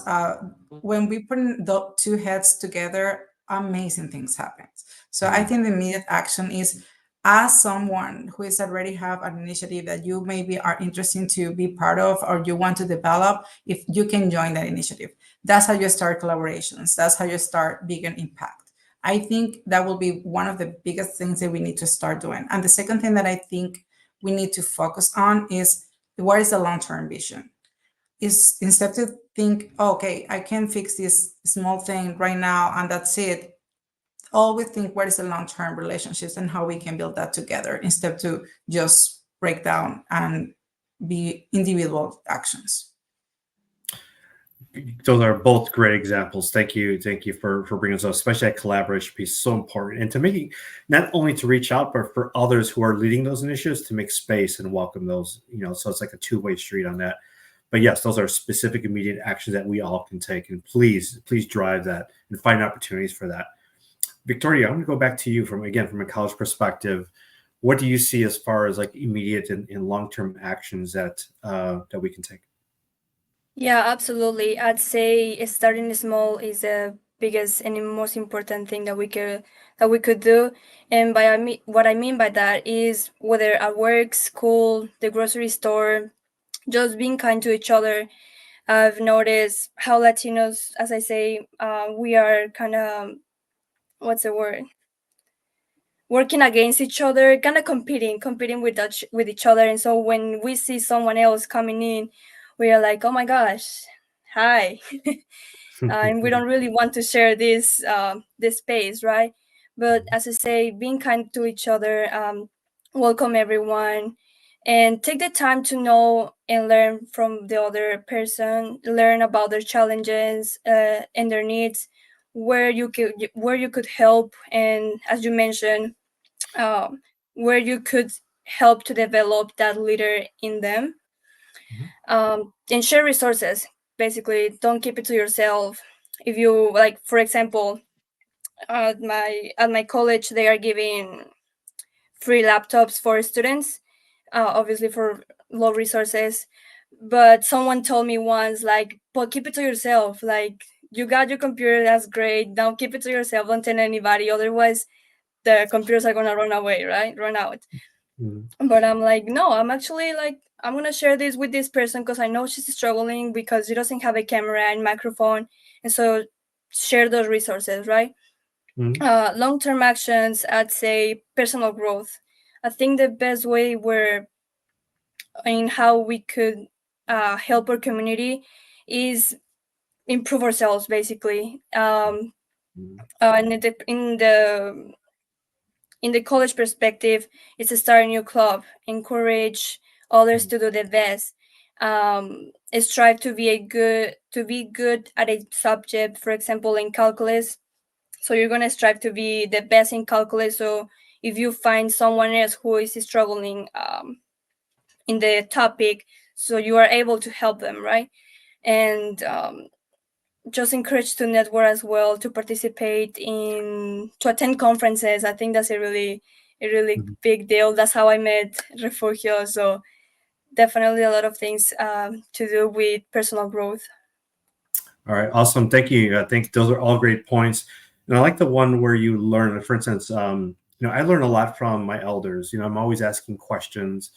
When we put the two heads together, amazing things happen. So I think the immediate action is, as someone who is already have an initiative that you maybe are interested to be part of or you want to develop, if you can join that initiative. That's how you start collaborations. That's how you start bigger impact. I think that will be one of the biggest things that we need to start doing. And the second thing that I think we need to focus on is, what is the long-term vision? Is instead to think, okay, I can fix this small thing right now and that's it. Always think, what is the long-term relationships and how we can build that together, instead to just break down and be individual actions. Those are both great examples. Thank you for bringing those, especially that collaboration piece, so important, and to make not only to reach out, but for others who are leading those initiatives to make space and welcome those. So it's like a two-way street on that. But yes, those are specific, immediate actions that we all can take, and please drive that and find opportunities for that. Victoria, I'm going to go back to you from a college perspective. What do you see as far as like immediate and long-term actions that we can take? Yeah, absolutely. I'd say starting small is the biggest and most important thing that we could do. And what I mean by that is, whether at work, school, the grocery store, just being kind to each other. I've noticed how Latinos, as I say, we are kind of, what's the word? Working against each other, kind of competing with each other. And so when we see someone else coming in, we are like, oh my gosh, hi. And we don't really want to share this space, right? But as I say, being kind to each other, welcome everyone, and take the time to know and learn from the other person, learn about their challenges and their needs, where you could help, and as you mentioned, where you could help to develop that leader in them. And share resources. Basically, don't keep it to yourself. If you like, for example, at my college, they are giving free laptops for students, obviously for low resources. But someone told me once, like, but keep it to yourself. Like, you got your computer, that's great. Don't keep it to yourself. Don't tell anybody. Otherwise, the computers are gonna run away, right? Run out. But I'm like, no, I'm actually like, I'm gonna share this with this person because I know she's struggling because she doesn't have a camera and microphone, and so share those resources, right? Long-term actions, I'd say personal growth. I think the best way in how we could help our community is improve ourselves, basically. In the college perspective, it's to start a new club, encourage others to do their best, strive to be good at a subject. For example, in calculus, so you're going to strive to be the best in calculus. So if you find someone else who is struggling in the topic, so you are able to help them, right? And just encourage to network as well, to participate to attend conferences. I think that's a really big deal. That's how I met Refugio. So definitely a lot of things to do with personal growth. All right, awesome. Thank you. I think those are all great points. And I like the one where you learn, for instance, I learn a lot from my elders. I'm always asking questions.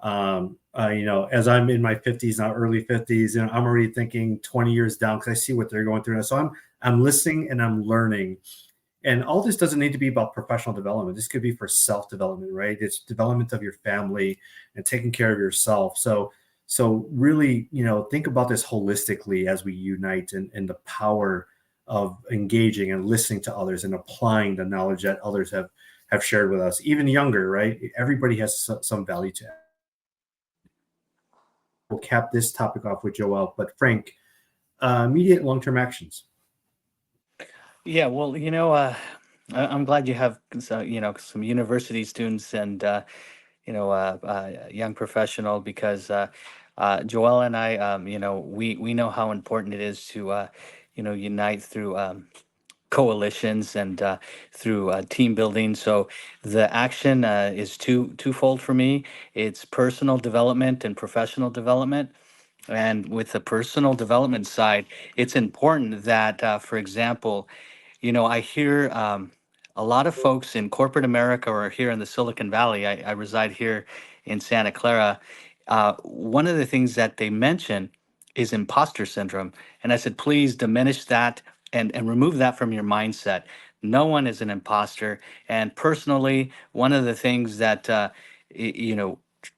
As I'm in my 50s now, early 50s, and I'm already thinking 20 years down because I see what they're going through. And so I'm listening and I'm learning. And all this doesn't need to be about professional development. This could be for self-development, right? It's development of your family and taking care of yourself. So really, think about this holistically as we unite and the power of engaging and listening to others and applying the knowledge that others have shared with us, even younger, right? Everybody has some value to add. We'll cap this topic off with Joel, but Frank, immediate long-term actions. Yeah, well, I'm glad you have some university students and young professional because Joel and I, we know how important it is to unite through coalitions and through team building. So the action is twofold for me. It's personal development and professional development. And with the personal development side, it's important that, for example, I hear a lot of folks in corporate America or here in the Silicon Valley. I reside here in Santa Clara. One of the things that they mention is imposter syndrome. And I said, please diminish that and remove that from your mindset. No one is an imposter. And personally, one of the things that,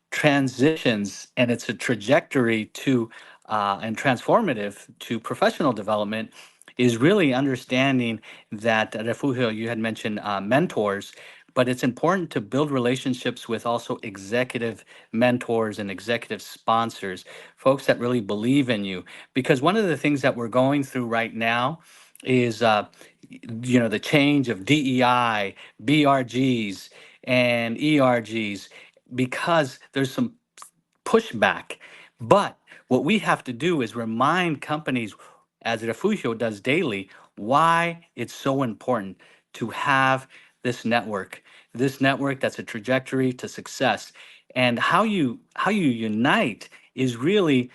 transitions and it's a trajectory to and transformative to professional development is really understanding that Refugio, you had mentioned mentors, but it's important to build relationships with also executive mentors and executive sponsors, folks that really believe in you. Because one of the things that we're going through right now is, the change of DEI, BRGs, and ERGs, because there's some pushback. But what we have to do is remind companies, as Refugio does daily, why it's so important to have this network that's a trajectory to success. And how you unite is really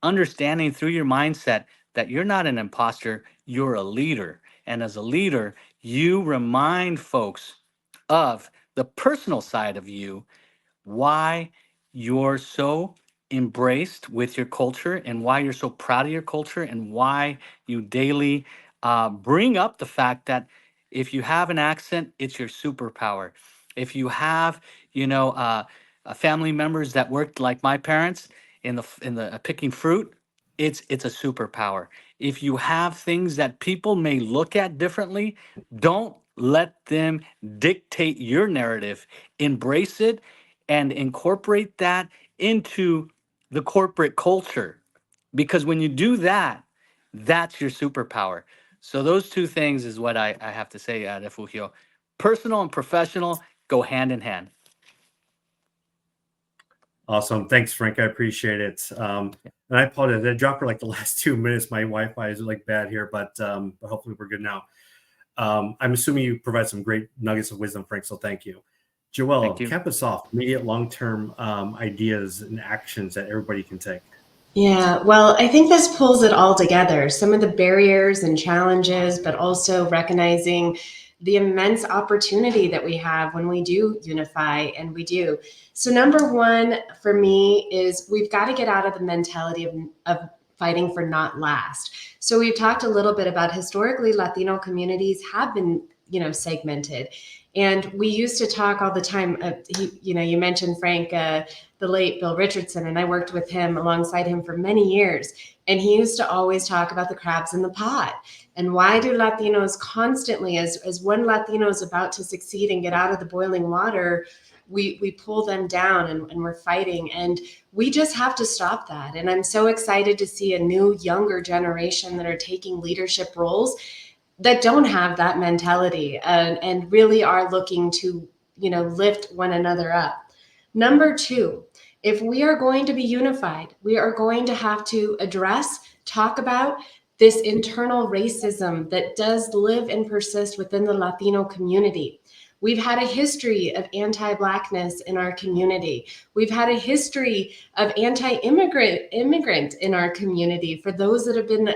understanding through your mindset that you're not an imposter, you're a leader. And as a leader, you remind folks of the personal side of you, why you're so embraced with your culture and why you're so proud of your culture and why you daily bring up the fact that if you have an accent, it's your superpower. If you have, family members that worked like my parents in the picking fruit, it's a superpower. If you have things that people may look at differently, don't let them dictate your narrative. Embrace it and incorporate that into the corporate culture. Because when you do that, that's your superpower. So those two things is what I have to say, Refugio. Personal and professional go hand in hand. Awesome. Thanks, Frank. I appreciate it. And I apologize. I dropped for like the last 2 minutes. My Wi-Fi is like bad here, but hopefully we're good now. I'm assuming you provide some great nuggets of wisdom, Frank. So thank you. Joel, Thank you. cap us off. Immediate long-term ideas and actions that everybody can take. Yeah, well, I think this pulls it all together. Some of the barriers and challenges, but also recognizing the immense opportunity that we have when we do unify, and we do. So number one for me is we've got to get out of the mentality of fighting for not last. So we've talked a little bit about historically Latino communities have been, segmented. And we used to talk all the time. You mentioned Frank, the late Bill Richardson, and I worked with him alongside him for many years. And he used to always talk about the crabs in the pot. And why do Latinos constantly, as one Latino is about to succeed and get out of the boiling water, we pull them down and we're fighting. And we just have to stop that. And I'm so excited to see a new, younger generation that are taking leadership roles that don't have that mentality and really are looking to, lift one another up. Number two, if we are going to be unified, we are going to have to talk about this internal racism that does live and persist within the Latino community. We've had a history of anti-Blackness in our community. We've had a history of anti-immigrant in our community for those that have been,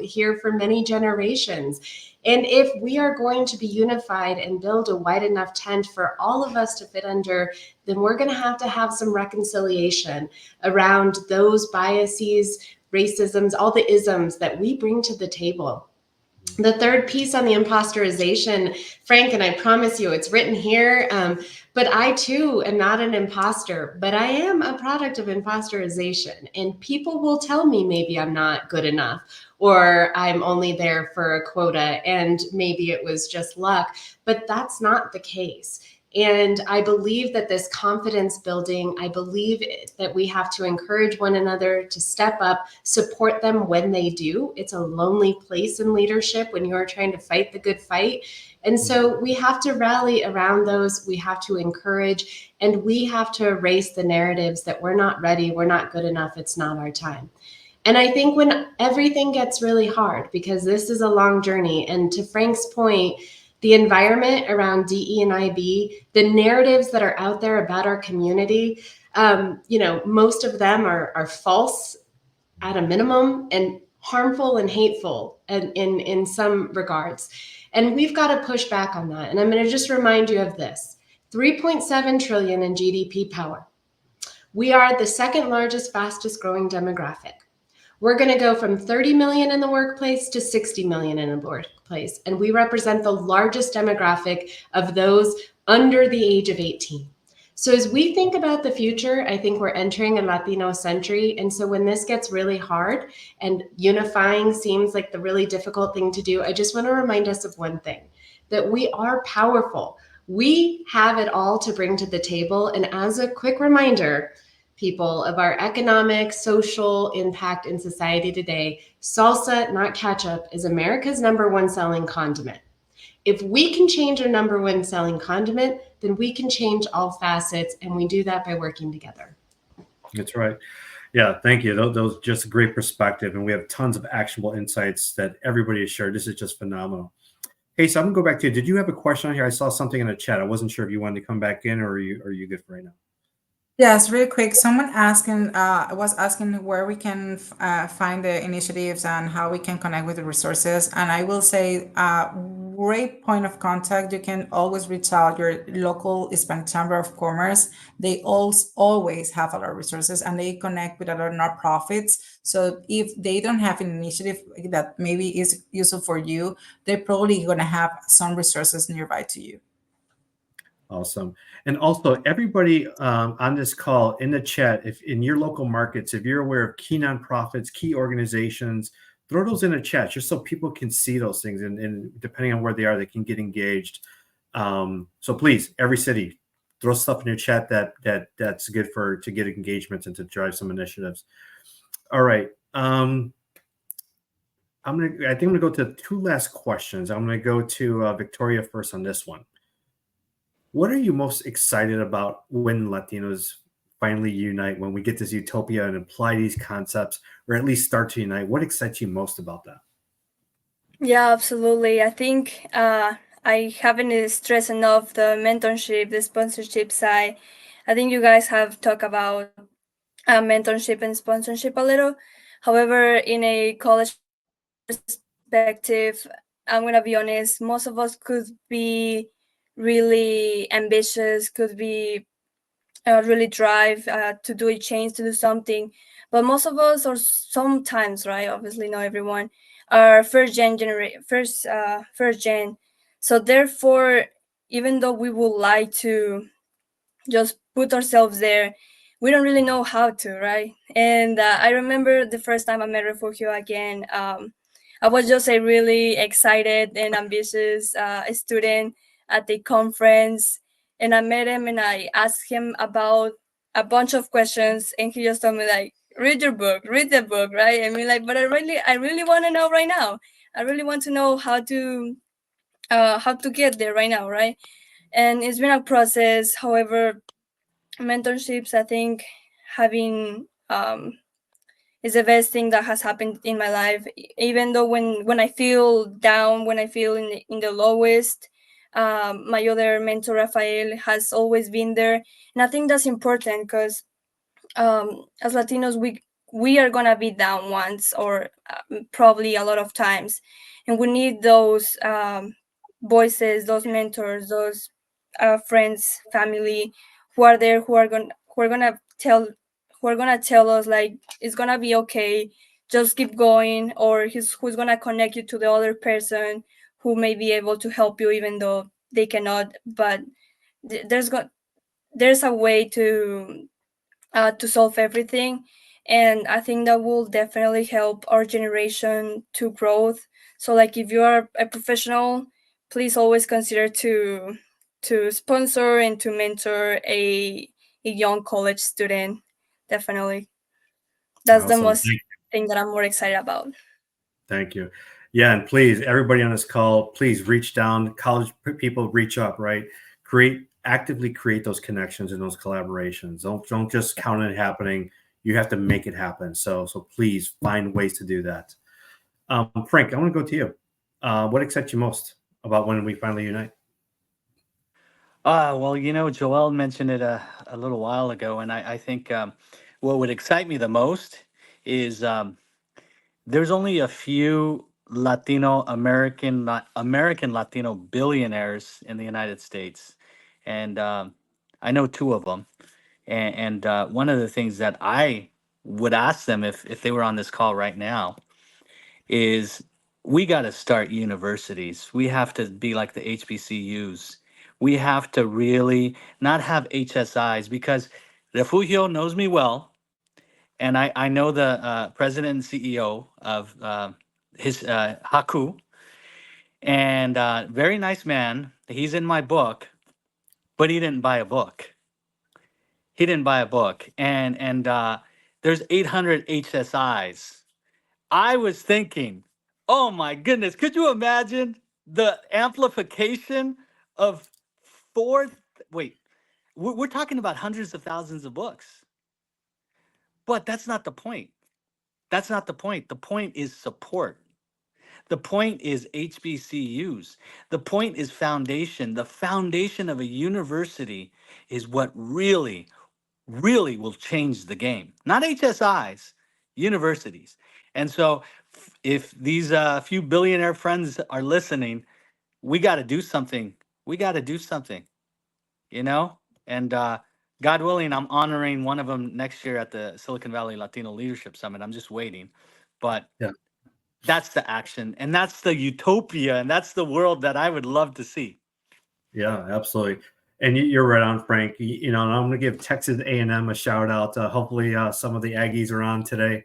here for many generations. And if we are going to be unified and build a wide enough tent for all of us to fit under, then we're going to have some reconciliation around those biases, racisms, all the isms that we bring to the table. The third piece on the imposterization, Frank, and I promise you it's written here, but I too am not an imposter, but I am a product of imposterization. And people will tell me maybe I'm not good enough, or I'm only there for a quota, and maybe it was just luck, but that's not the case. And I believe that this confidence building, I believe that we have to encourage one another to step up, support them when they do. It's a lonely place in leadership when you are trying to fight the good fight. And so we have to rally around those, we have to encourage, and we have to erase the narratives that we're not ready, we're not good enough, it's not our time. And I think when everything gets really hard, because this is a long journey, and to Frank's point, the environment around DE and IB, the narratives that are out there about our community, most of them are false at a minimum and harmful and hateful in some regards. And we've got to push back on that. And I'm going to just remind you of this: 3.7 trillion in GDP power. We are the second largest, fastest growing demographic. We're going to go from 30 million in the workplace to 60 million in the workplace. And we represent the largest demographic of those under the age of 18. So as we think about the future, I think we're entering a Latino century. And so when this gets really hard and unifying seems like the really difficult thing to do, I just want to remind us of one thing, that we are powerful. We have it all to bring to the table. And as a quick reminder, people, of our economic, social impact in society today, salsa, not ketchup, is America's #1 selling condiment. If we can change our #1 selling condiment, then we can change all facets, and we do that by working together. That's right. Yeah, thank you. Those just a great perspective, and we have tons of actionable insights that everybody has shared. This is just phenomenal. Hey, so I'm gonna go back to you. Did you have a question on here? I saw something in the chat. I wasn't sure if you wanted to come back in, or are you good for right now? Yes, really quick. Someone was asking where we can find the initiatives and how we can connect with the resources. And I will say, great point of contact. You can always reach out your local Hispanic Chamber of Commerce. They always have a lot of resources, and they connect with other nonprofits. So if they don't have an initiative that maybe is useful for you, they're probably going to have some resources nearby to you. Awesome. And also, everybody on this call, in the chat, if in your local markets, if you're aware of key nonprofits, key organizations, throw those in the chat just so people can see those things. And depending on where they are, they can get engaged. So please, every city, throw stuff in your chat that's good to get engagements and to drive some initiatives. All right. I think I'm gonna go to 2 last questions. I'm gonna go to Victoria first on this one. What are you most excited about when Latinos finally unite, when we get this utopia and apply these concepts, or at least start to unite? What excites you most about that? Yeah, absolutely. I think I haven't stressed enough the mentorship, the sponsorship side. I think you guys have talked about mentorship and sponsorship a little. However, in a college perspective, I'm gonna be honest, most of us could be really ambitious, could be really drive to do a change, to do something. But most of us, or sometimes, right? Obviously, not everyone, are first gen. So therefore, even though we would like to just put ourselves there, we don't really know how to, right? And I remember the first time I met Refugio again. I was just a really excited and ambitious student at the conference, and I met him and I asked him about a bunch of questions, and he just told me like, read the book, right? I mean, like, but I really want to know right now. I really want to know how to get there right now, right? And it's been a process. However, mentorships, I think having is the best thing that has happened in my life. Even though when I feel down, when I feel in the lowest, My other mentor, Rafael, has always been there. And I think that's important because as Latinos, we are gonna be down once or probably a lot of times, and we need those voices, those mentors, those friends, family who are there, who are gonna tell us like it's gonna be okay, just keep going, or who's gonna connect you to the other person who may be able to help you even though they cannot. But there's a way to solve everything. And I think that will definitely help our generation to growth. So like if you are a professional, please always consider to sponsor and to mentor a young college student. Definitely. That's the Awesome. most thing that I'm more excited about. Thank you. Yeah, and please, everybody on this call, please reach down. College people, reach up. Right, actively create those connections and those collaborations. Don't just count on it happening. You have to make it happen. So please find ways to do that. Frank, I want to go to you. What excites you most about when we finally unite? Well, Joel mentioned it a little while ago, and I think what would excite me the most is there's only a few American Latino billionaires in the United States, and I know two of them. And one of the things that I would ask them if they were on this call right now is we got to start universities. We have to be like the HBCUs. We have to really not have HSIs because Refugio knows me well. And I know the president and CEO of his Haku, and very nice man. He's in my book, but he didn't buy a book. He didn't buy a book. And there's 800 HSIs. I was thinking, oh my goodness, could you imagine the amplification of four? Wait, we're talking about hundreds of thousands of books. But that's not the point. That's not the point. The point is support. The point is HBCUs. The point is foundation. The foundation of a university is what really, really will change the game. Not HSIs, universities. And so if these few billionaire friends are listening, we got to do something. We got to do something, you know? And God willing, I'm honoring one of them next year at the Silicon Valley Latino Leadership Summit. I'm just waiting. But Yeah. that's the action, and that's the utopia, and that's the world that I would love to see. Yeah, absolutely. And you're right on, Frank. And I'm going to give Texas A&M a shout out. Hopefully, some of the Aggies are on today.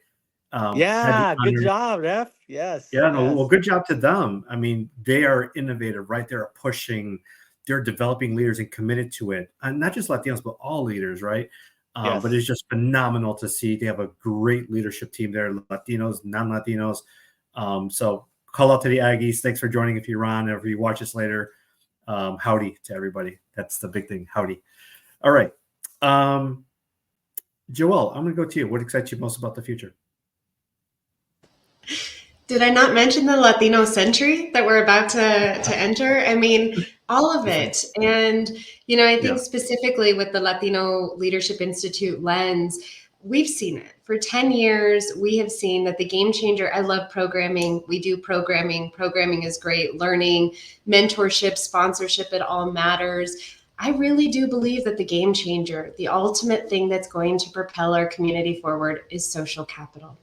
Yeah, good job, Ref. Yes. Yeah, no, yes. well, good job to them. I mean, they are innovative, right? They're pushing, they're developing leaders and committed to it. And not just Latinos, but all leaders, right? Yes. But it's just phenomenal to see. They have a great leadership team there, Latinos, non-Latinos. So call out to the Aggies. Thanks for joining if you're on or if you watch this later. Howdy to everybody. That's the big thing. Howdy. All right. Joel, I'm going to go to you. What excites you most about the future? Did I not mention the Latino century that we're about to enter? I mean, all of it. And, I think specifically with the Latino Leadership Institute lens, we've seen it. For 10 years, we have seen that the game changer, I love programming. We do programming. Programming is great. Learning, mentorship, sponsorship, it all matters. I really do believe that the game changer, the ultimate thing that's going to propel our community forward is social capital.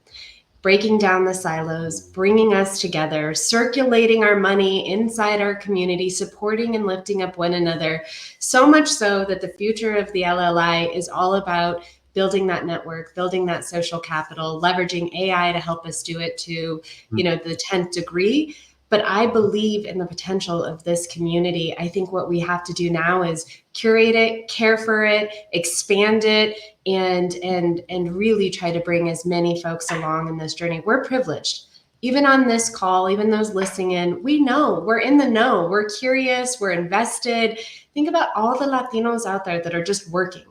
Breaking down the silos, bringing us together, circulating our money inside our community, supporting and lifting up one another, so much so that the future of the LLI is all about building that network, building that social capital, leveraging AI to help us do it to, the 10th degree. But I believe in the potential of this community. I think what we have to do now is curate it, care for it, expand it, and really try to bring as many folks along in this journey. We're privileged. Even on this call, even those listening in, we know, we're in the know, we're curious, we're invested. Think about all the Latinos out there that are just working,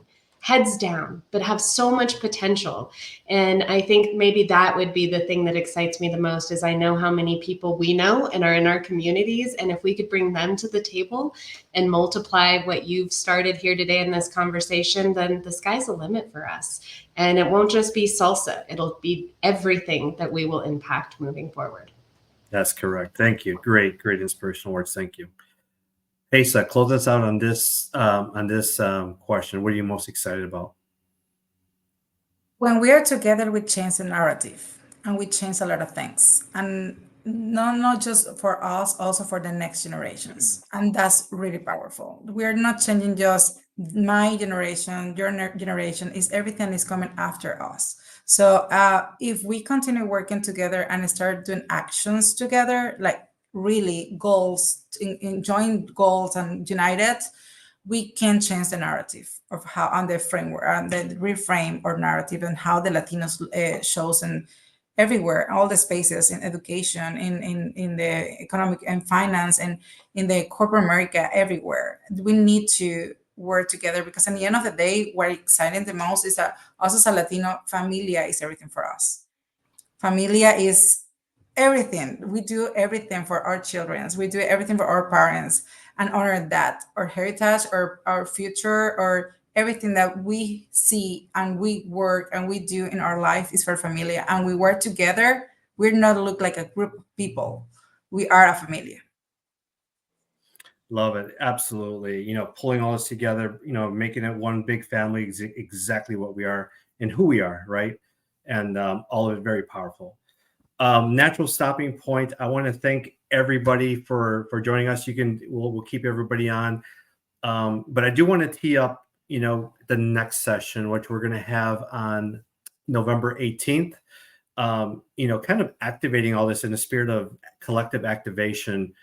heads down, but have so much potential. And I think maybe that would be the thing that excites me the most, is I know how many people we know and are in our communities. And if we could bring them to the table and multiply what you've started here today in this conversation, then the sky's the limit for us. And it won't just be salsa. It'll be everything that we will impact moving forward. That's correct. Thank you. Great inspirational words. Thank you. Asa, close us out on this question. What are you most excited about? When we are together, we change the narrative and we change a lot of things. And not just for us, also for the next generations. And that's really powerful. We're not changing just my generation, your generation, is everything is coming after us. So if we continue working together and start doing actions together, like really goals, in joint goals and united, we can change the narrative of how, on the framework, and the reframe or narrative, and how the Latinos shows in everywhere, all the spaces, in education, in the economic and finance, and in the corporate America, everywhere. We need to work together, because at the end of the day, what exciting the most is that us as a Latino, familia is everything for us. Familia is everything. We do everything for our children. We do everything for our parents, and honor that, our heritage, or our future, or everything that we see and we work and we do in our life is for familia. And we work together. We're not look like a group of people. We are a familia. Love it. Absolutely. Pulling all this together, making it one big family, exactly what we are and who we are, right? And all of it very powerful. Natural stopping point. I want to thank everybody for joining us. We'll keep everybody on. But I do want to tee up, the next session, which we're going to have on November 18th. Kind of activating all this in the spirit of collective activation.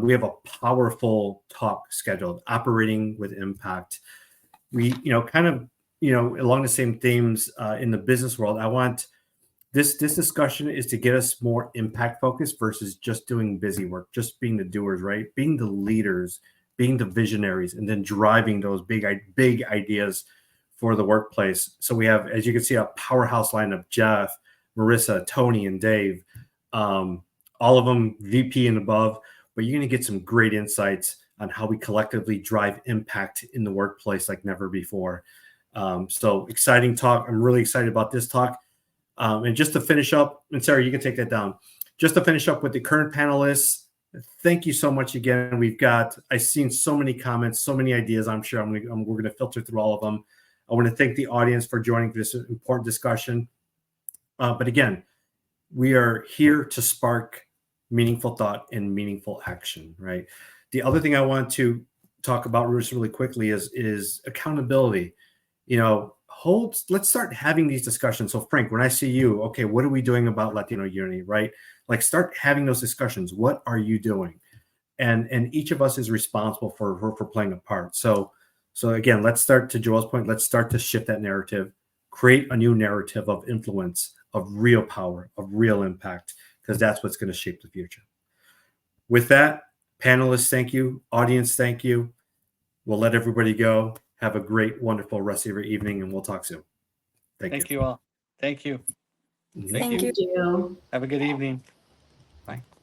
We have a powerful talk scheduled, operating with impact. We, along the same themes in the business world. I want this discussion is to get us more impact focused versus just doing busy work, just being the doers, right? Being the leaders, being the visionaries, and then driving those big ideas for the workplace. So we have, as you can see, a powerhouse lineup: Jeff, Marissa, Tony, and Dave. All of them VP and above. But you're going to get some great insights on how we collectively drive impact in the workplace like never before. So exciting talk. I'm really excited about this talk. And just to finish up, and Sarah, you can take that down. Just to finish up with the current panelists, thank you so much again. I've seen so many comments, so many ideas. I'm sure we're going to filter through all of them. I want to thank the audience for joining this important discussion. But again, we are here to spark meaningful thought and meaningful action, right? The other thing I want to talk about really quickly is accountability. Let's start having these discussions. So Frank, when I see you, okay, what are we doing about Latino unity, right? Like, start having those discussions. What are you doing? And each of us is responsible for playing a part. So again, let's start, to Joel's point, let's start to shift that narrative, create a new narrative of influence, of real power, of real impact, because that's what's going to shape the future. With that, panelists, thank you. Audience, thank you. We'll let everybody go. Have a great, wonderful rest of your evening, and we'll talk soon. Thank you all. Thank you. Mhm. Thank you. Thank you. Have a good evening. Bye.